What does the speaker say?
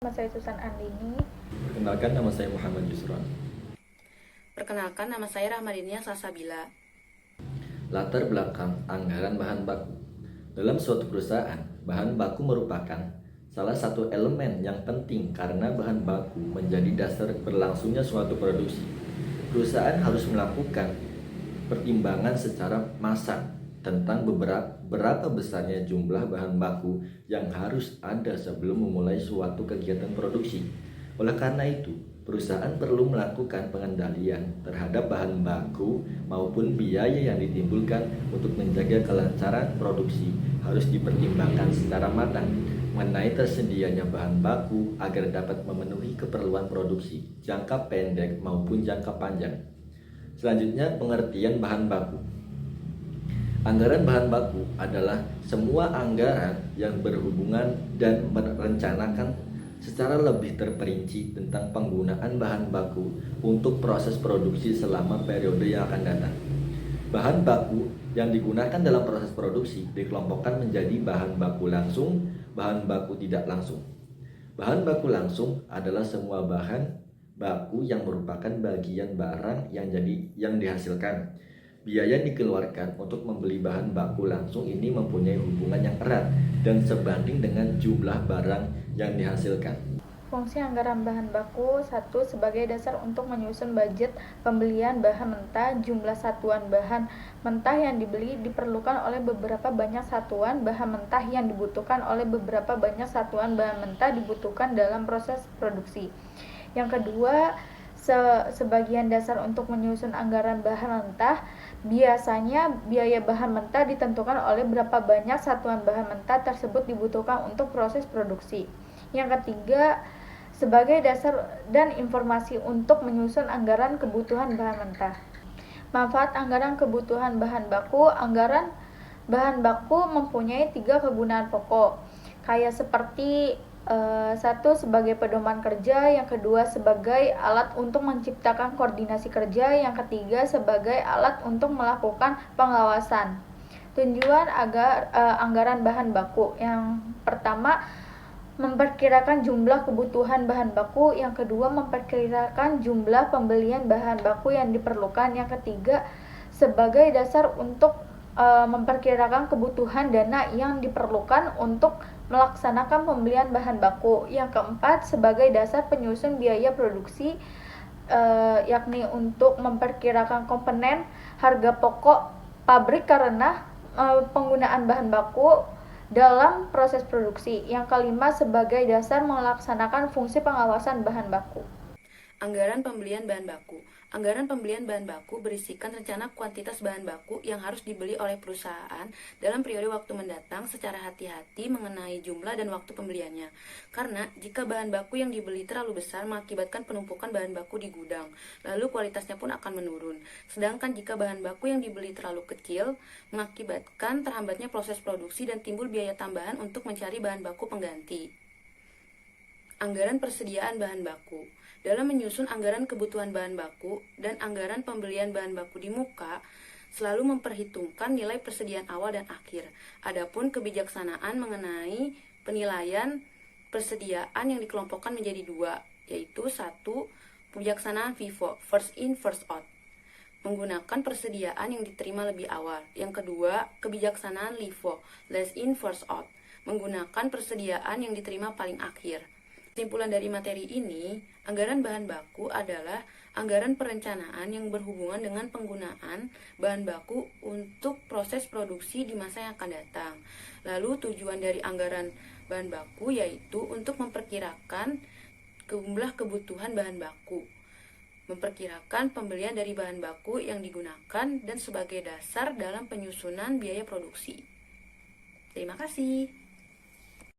Nama saya Susan Andini. Perkenalkan, nama saya Muhammad Yusron. Perkenalkan, nama saya Rahmadinia Salsabila. Latar belakang anggaran bahan baku. Dalam suatu perusahaan, bahan baku merupakan salah satu elemen yang penting karena bahan baku menjadi dasar berlangsungnya suatu produksi. Perusahaan harus melakukan pertimbangan secara masak tentang berapa besarnya jumlah bahan baku yang harus ada sebelum memulai suatu kegiatan produksi. Oleh karena itu, perusahaan perlu melakukan pengendalian terhadap bahan baku maupun biaya yang ditimbulkan untuk menjaga kelancaran produksi harus dipertimbangkan secara matang mengenai tersedianya bahan baku agar dapat memenuhi keperluan produksi jangka pendek maupun jangka panjang. Selanjutnya, pengertian bahan baku. Anggaran bahan baku adalah semua anggaran yang berhubungan dan merencanakan secara lebih terperinci tentang penggunaan bahan baku untuk proses produksi selama periode yang akan datang. Bahan baku yang digunakan dalam proses produksi dikelompokkan menjadi bahan baku langsung, bahan baku tidak langsung. Bahan baku langsung adalah semua bahan baku yang merupakan bagian barang yang dihasilkan. Biaya yang dikeluarkan untuk membeli bahan baku langsung ini mempunyai hubungan yang erat dan sebanding dengan jumlah barang yang dihasilkan. Fungsi anggaran bahan baku 1. Sebagai dasar untuk menyusun budget pembelian bahan mentah. Jumlah satuan bahan mentah yang dibeli diperlukan oleh beberapa banyak satuan bahan mentah yang dibutuhkan oleh beberapa banyak satuan bahan mentah dibutuhkan dalam proses produksi. Yang kedua, sebagian dasar untuk menyusun anggaran bahan mentah. Biasanya biaya bahan mentah ditentukan oleh berapa banyak satuan bahan mentah tersebut dibutuhkan untuk proses produksi. Yang ketiga, sebagai dasar dan informasi untuk menyusun anggaran kebutuhan bahan mentah. Manfaat anggaran kebutuhan bahan baku. Anggaran bahan baku mempunyai 3 kegunaan pokok, kayak seperti 1. Sebagai pedoman kerja. Yang kedua, sebagai alat untuk menciptakan koordinasi kerja. Yang ketiga, sebagai alat untuk melakukan pengawasan. Tujuan anggaran bahan baku. Yang pertama, memperkirakan jumlah kebutuhan bahan baku. Yang kedua, memperkirakan jumlah pembelian bahan baku yang diperlukan. Yang ketiga, sebagai dasar untuk memperkirakan kebutuhan dana yang diperlukan untuk melaksanakan pembelian bahan baku. Yang keempat, sebagai dasar penyusun biaya produksi, yakni untuk memperkirakan komponen harga pokok pabrik karena penggunaan bahan baku dalam proses produksi. Yang kelima, sebagai dasar melaksanakan fungsi pengawasan bahan baku. Anggaran pembelian bahan baku. Anggaran pembelian bahan baku berisikan rencana kuantitas bahan baku yang harus dibeli oleh perusahaan dalam periode waktu mendatang secara hati-hati mengenai jumlah dan waktu pembeliannya. Karena jika bahan baku yang dibeli terlalu besar mengakibatkan penumpukan bahan baku di gudang, lalu kualitasnya pun akan menurun. Sedangkan jika bahan baku yang dibeli terlalu kecil mengakibatkan terhambatnya proses produksi dan timbul biaya tambahan untuk mencari bahan baku pengganti. Anggaran persediaan bahan baku. Dalam menyusun anggaran kebutuhan bahan baku dan anggaran pembelian bahan baku di muka, selalu memperhitungkan nilai persediaan awal dan akhir. Adapun kebijaksanaan mengenai penilaian persediaan yang dikelompokkan menjadi 2, yaitu 1. Kebijaksanaan FIFO, first in first out, menggunakan persediaan yang diterima lebih awal. Yang kedua, kebijaksanaan LIFO, last in first out, menggunakan persediaan yang diterima paling akhir. Kesimpulan dari materi ini, anggaran bahan baku adalah anggaran perencanaan yang berhubungan dengan penggunaan bahan baku untuk proses produksi di masa yang akan datang. Lalu tujuan dari anggaran bahan baku yaitu untuk memperkirakan jumlah kebutuhan bahan baku, memperkirakan pembelian dari bahan baku yang digunakan dan sebagai dasar dalam penyusunan biaya produksi. Terima kasih.